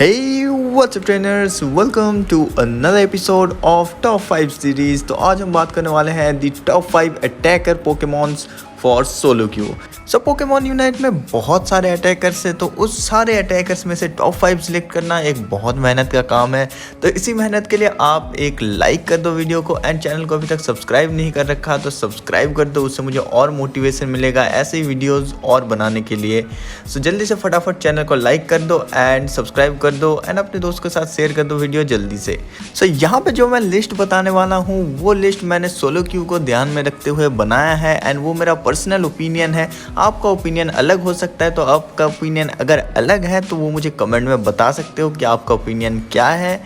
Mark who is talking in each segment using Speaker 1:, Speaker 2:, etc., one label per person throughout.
Speaker 1: Hey, what's up trainers? Welcome to another episode of Top 5 series. तो आज हम बात करने वाले हैं दी top 5 attacker Pokémons for solo Q. So Pokemon unite में बहुत सारे अटैकर्स हैं, तो उस सारे अटैकर्स में से टॉप 5 सिलेक्ट करना एक बहुत मेहनत का काम है। तो इसी मेहनत के लिए आप एक लाइक कर दो वीडियो को, एंड चैनल को अभी तक सब्सक्राइब नहीं कर रखा तो सब्सक्राइब कर दो, उससे मुझे और मोटिवेशन मिलेगा ऐसे ही वीडियोज़ और बनाने के लिए। सो जल्दी से फटाफट चैनल को लाइक कर दो एंड सब्सक्राइब कर दो एंड अपने दोस्त के साथ शेयर कर दो वीडियो जल्दी से। सो यहाँ पे जो मैं लिस्ट बताने वाला हूँ वो लिस्ट मैंने सोलो क्यू को ध्यान में रखते हुए बनाया है, एंड वो मेरा पर्सनल ओपिनियन है। आपका ओपिनियन अलग हो सकता है, तो आपका ओपिनियन अगर अलग है तो वो मुझे कमेंट में बता सकते हो कि आपका ओपिनियन क्या है।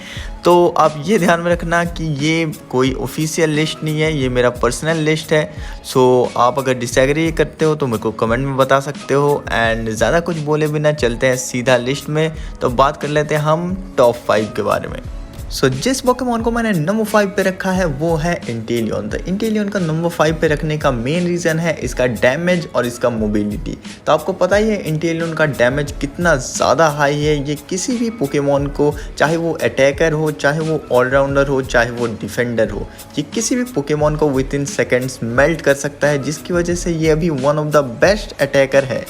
Speaker 1: तो आप ये ध्यान में रखना कि ये कोई ऑफिशियल लिस्ट नहीं है, ये मेरा पर्सनल लिस्ट है। सो आप अगर डिसएग्री करते हो तो मेरे को कमेंट में बता सकते हो। एंड ज़्यादा कुछ बोले बिना चलते हैं सीधा लिस्ट में। तो बात कर लेते हैं हम टॉप 5 के बारे में। सो जिस पोकेमॉन को मैंने नंबर 5 पे रखा है वो है इंटेलियन। तो इंटेलियन का नंबर 5 पे रखने का मेन रीज़न है इसका डैमेज और इसका मोबिलिटी। तो आपको पता ही है इंटेलियन का डैमेज कितना ज़्यादा हाई है। ये किसी भी पोकेमॉन को, चाहे वो अटैकर हो, चाहे वो ऑलराउंडर हो, चाहे वो डिफेंडर हो, ये किसी भी पोकेमॉन को विद इन सेकेंड्स मेल्ट कर सकता है, जिसकी वजह से ये अभी one of the best attacker है।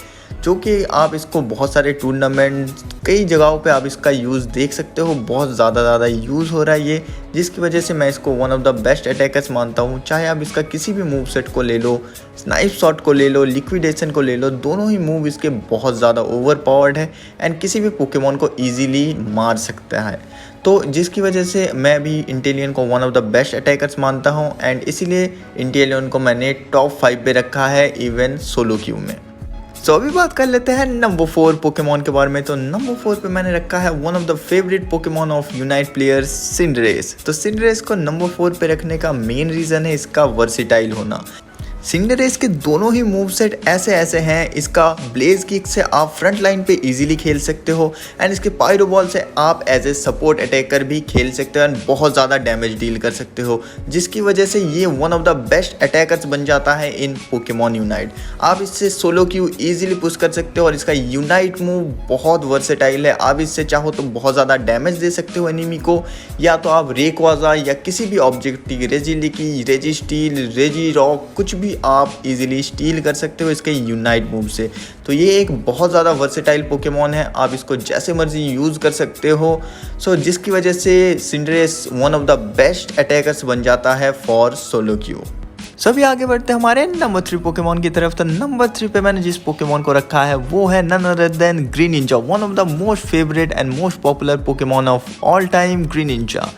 Speaker 1: जो कि आप इसको बहुत सारे टूर्नामेंट, कई जगहों पे आप इसका यूज़ देख सकते हो, बहुत ज़्यादा यूज़ हो रहा है ये, जिसकी वजह से मैं इसको one of the best attackers मानता हूँ। चाहे आप इसका किसी भी मूव सेट को ले लो, स्नाइप शॉट को ले लो, लिक्विडेशन को ले लो, दोनों ही मूव इसके बहुत ज़्यादा ओवर पावर्ड है एंड किसी भी पोकेमॉन को ईजीली मार सकता है। तो जिसकी वजह से मैं भी इंटेलियन को one of the best attackers मानता हूँ, एंड इसीलिए इंटेलियन को मैंने टॉप 5 पे रखा है इवन सोलो क्यू में। सो अभी बात कर लेते हैं नंबर 4 पोकेमॉन के बारे में। तो नंबर 4 पे मैंने रखा है one of the favourite Pokemon of unite players, Cinderace. तो सिंडरेस को नंबर 4 पे रखने का मेन रीज़न है इसका वर्सेटाइल होना। सिंडरेस के दोनों ही मूव सेट ऐसे हैं। इसका ब्लेज किक से आप फ्रंट लाइन पे इजीली खेल सकते हो, एंड इसके पायरो बॉल से आप एज ए सपोर्ट अटैकर भी खेल सकते हो एंड बहुत ज़्यादा डैमेज डील कर सकते हो, जिसकी वजह से ये one of the best attackers बन जाता है इन पोकेमॉन यूनाइट। आप इससे सोलो क्यू इजीली पुश कर सकते हो और इसका यूनाइट मूव बहुत वर्सेटाइल है। आप इससे चाहो तो बहुत ज़्यादा डैमेज दे सकते हो एनिमी को, या तो आप रेकवाजा या किसी भी ऑब्जेक्ट, रेजी लिकी, रेजी स्टील, रेजी रॉक, कुछ भी आप इजीली स्टील कर सकते हो इसके यूनाइट मूव से। तो ये एक बहुत ज़्यादा वर्सेटाइल पोकेमॉन है, आप इसको जैसे मर्जी यूज़ कर सकते हो। सो जिसकी वजह से Cinderace one of the best attackers बन जाता है फॉर सोलो क्यू। सो अभी आगे बढ़ते हैं हमारे नंबर 3 पोकेमॉन की तरफ। तो नंबर 3 पे मैंने जिस पोकेमॉन को रखा है वो है none other than Greninja, one of the most favourite and most popular Pokemon of all time, Greninja.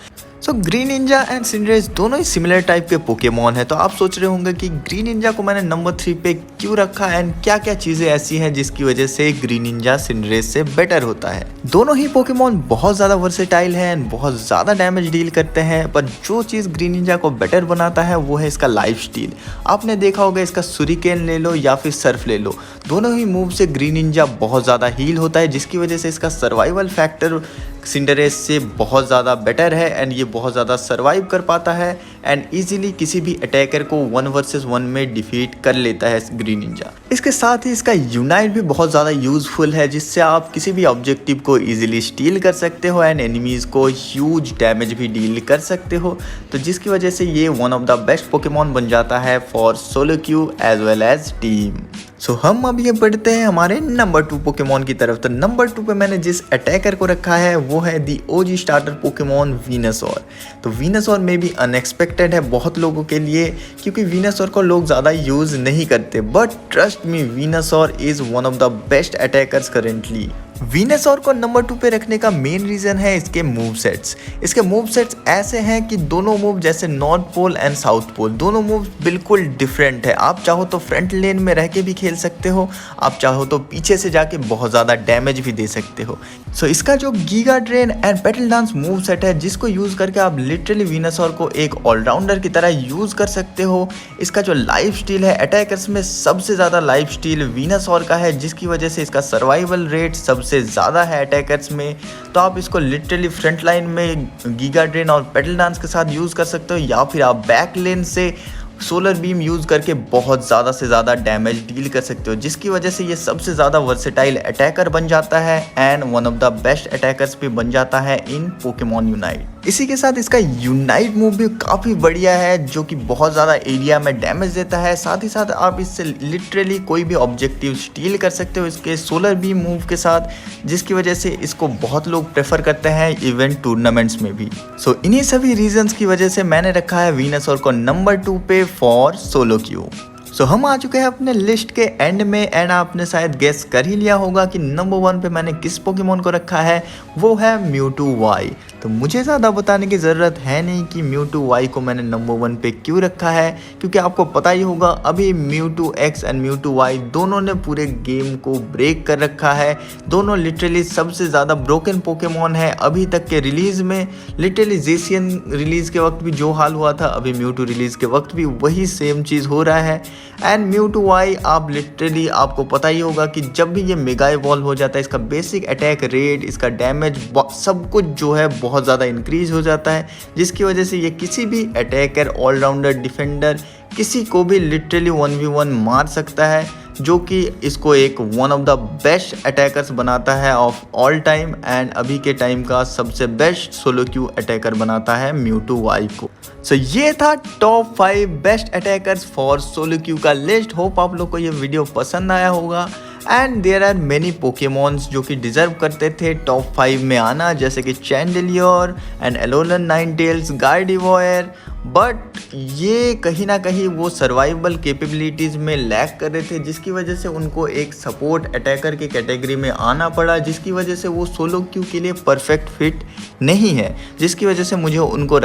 Speaker 1: So Greninja and Cinderace दोनों ही सिमिलर टाइप के पोकेमॉन है। तो आप सोच रहे होंगे कि ग्रीनिंजा को मैंने नंबर 3 पे क्यों रखा एंड क्या क्या चीज़ें ऐसी हैं जिसकी वजह से ग्रीनिंजा सिंडरेस से बेटर होता है। दोनों ही पोकेमॉन बहुत ज़्यादा वर्सेटाइल है एंड बहुत ज़्यादा डैमेज डील करते हैं, पर जो चीज़ ग्रीनिंजा को बेटर बनाता है वो है इसका लाइफ स्टील। आपने देखा होगा इसका सुरिकेन ले लो या फिर सर्फ ले लो, दोनों ही मूव से ग्रीनिंजा बहुत ज़्यादा हील होता है, जिसकी वजह से इसका सर्वाइवल फैक्टर सिंडरेस से बहुत ज़्यादा बेटर है एंड ये बहुत ज़्यादा सर्वाइव कर पाता है एंड इजीली किसी भी अटैकर को 1 वर्सेस 1 में डिफीट कर लेता है ग्रीनिंजा। इसके साथ ही इसका यूनाइट भी बहुत ज़्यादा यूज़फुल है, जिससे आप किसी भी ऑब्जेक्टिव को इजीली स्टील कर सकते हो एंड एनिमीज़ को ह्यूज डैमेज भी डील कर सकते हो। तो जिसकी वजह से ये one of the best Pokemon बन जाता है फॉर solo queue as well as team. सो हम अब ये बढ़ते हैं हमारे नंबर 2 पोकेमॉन की तरफ। तो नंबर 2 पे मैंने जिस अटैकर को रखा है वो है दी ओजी स्टार्टर पोकेमॉन वीनसॉर। तो वीनसॉर में भी अनएक्सपेक्टेड है बहुत लोगों के लिए, क्योंकि वीनसॉर को लोग ज़्यादा यूज़ नहीं करते, but trust me Venusaur is one of the best attackers currently. Venusaur को नंबर 2 पे रखने का मेन रीज़न है इसके मूव सेट्स। इसके मूव सेट्स ऐसे हैं कि दोनों मूव जैसे north pole and south pole, दोनों मूव बिल्कुल डिफरेंट है। आप चाहो तो फ्रंट लेन में रह के भी खेल सकते हो, आप चाहो तो पीछे से जाके बहुत ज़्यादा डैमेज भी दे सकते हो। सो इसका जो giga drain and petal dance move set है, जिसको यूज़ करके आप लिटरली वीनसॉर को एक ऑलराउंडर की तरह यूज़ कर सकते हो। इसका जो लाइफ स्टील है, अटैकर्स में सबसे ज़्यादा लाइफ स्टील वीनसॉर का है, जिसकी वजह से इसका सर्वाइवल रेट सबसे ज़्यादा है अटैकर्स में। तो आप इसको लिटरली फ्रंट लाइन में गीगा ड्रेन और पेटल डांस के साथ यूज़ कर सकते हो, या फिर आप बैक लेन से सोलर बीम यूज़ करके बहुत ज़्यादा से ज़्यादा डैमेज डील कर सकते हो, जिसकी वजह से ये सबसे ज़्यादा वर्सेटाइल अटैकर बन जाता है and one of the best attackers भी बन जाता है इन पोकेमॉन यूनाइट। इसी के साथ इसका यूनाइट मूव भी काफ़ी बढ़िया है, जो कि बहुत ज़्यादा एरिया में डैमेज देता है। साथ ही साथ आप इससे लिटरली कोई भी ऑब्जेक्टिव स्टील कर सकते हो इसके सोलर बीम मूव के साथ, जिसकी वजह से इसको बहुत लोग प्रेफर करते हैं इवेंट टूर्नामेंट्स में भी। सो इन्हीं सभी रीजंस की वजह से मैंने रखा है वीनसोर को नंबर 2 पे फॉर सोलो क्यू। सो हम आ चुके हैं अपने लिस्ट के एंड में एंड आपने शायद गेस कर ही लिया होगा कि नंबर 1 पे मैंने किस पोकेमोन को रखा है, वो है म्यूटू वाई। तो मुझे ज़्यादा बताने की ज़रूरत है नहीं कि म्यूटू वाई को मैंने नंबर 1 पे क्यों रखा है, क्योंकि आपको पता ही होगा अभी Mewtwo X and Mewtwo Y दोनों ने पूरे गेम को ब्रेक कर रखा है। दोनों लिटरली सबसे ज़्यादा ब्रोकन पोकेमोन है अभी तक के रिलीज़ में। लिटरली जेसियन रिलीज़ के वक्त भी जो हाल हुआ था, अभी म्यूटू रिलीज़ के वक्त भी वही सेम चीज़ हो रहा है। एंड म्यूटू वाई आप लिटरली आपको पता ही होगा कि जब भी ये मेगा इवॉल्व हो जाता है, इसका बेसिक अटैक रेट, इसका डैमेज, सब कुछ जो है बहुत ज़्यादा इंक्रीज हो जाता है, जिसकी वजह से ये किसी भी अटैकर, ऑलराउंडर, डिफेंडर, किसी को भी लिटरली 1v1 मार सकता है, जो कि इसको एक one of the best attackers बनाता है ऑफ ऑल टाइम एंड अभी के टाइम का सबसे बेस्ट सोलो क्यू अटैकर बनाता है म्यूटू वाई को। सो ये था top 5 best attackers for solo queue का लिस्ट। होप आप लोग को ये वीडियो पसंद आया होगा and there are many Pokemons जो कि डिजर्व करते थे टॉप 5 में आना, जैसे कि चैंडेलियर एंड एलोलन नाइनटेल्स, गार्डिवॉयर, बट ये कहीं ना कहीं वो सर्वाइवल कैपेबिलिटीज़ में लैक कर रहे थे, जिसकी वजह से उनको एक सपोर्ट अटैकर की कैटेगरी में आना पड़ा, जिसकी वजह से वो सोलो क्यू के लिए परफेक्ट फिट नहीं है, जिसकी वजह से मुझे उनको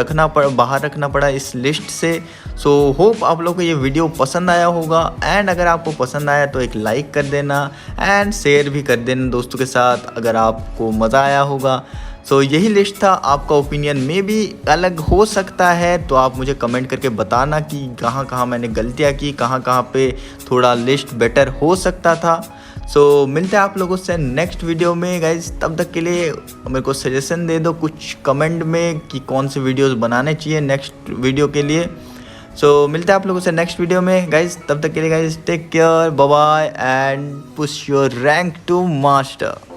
Speaker 1: बाहर रखना पड़ा इस लिस्ट से। सो होप आप लोग को ये वीडियो पसंद आया होगा एंड अगर आपको पसंद आया तो एक लाइक कर देना एंड शेयर भी कर देना दोस्तों के साथ अगर आपको मज़ा आया होगा। सो यही लिस्ट था, आपका ओपिनियन में भी अलग हो सकता है, तो आप मुझे कमेंट करके बताना कि कहाँ कहाँ मैंने गलतियाँ की, कहाँ कहाँ पे थोड़ा लिस्ट बेटर हो सकता था। सो मिलते हैं आप लोगों से नेक्स्ट वीडियो में गाइज। तब तक के लिए मेरे को सजेशन दे दो कुछ कमेंट में कि कौन से वीडियोस बनाने चाहिए नेक्स्ट वीडियो के लिए। सो मिलते हैं आप लोगों से नेक्स्ट वीडियो में गाइज। तब तक के लिए guys take care, bye bye and push your rank to master.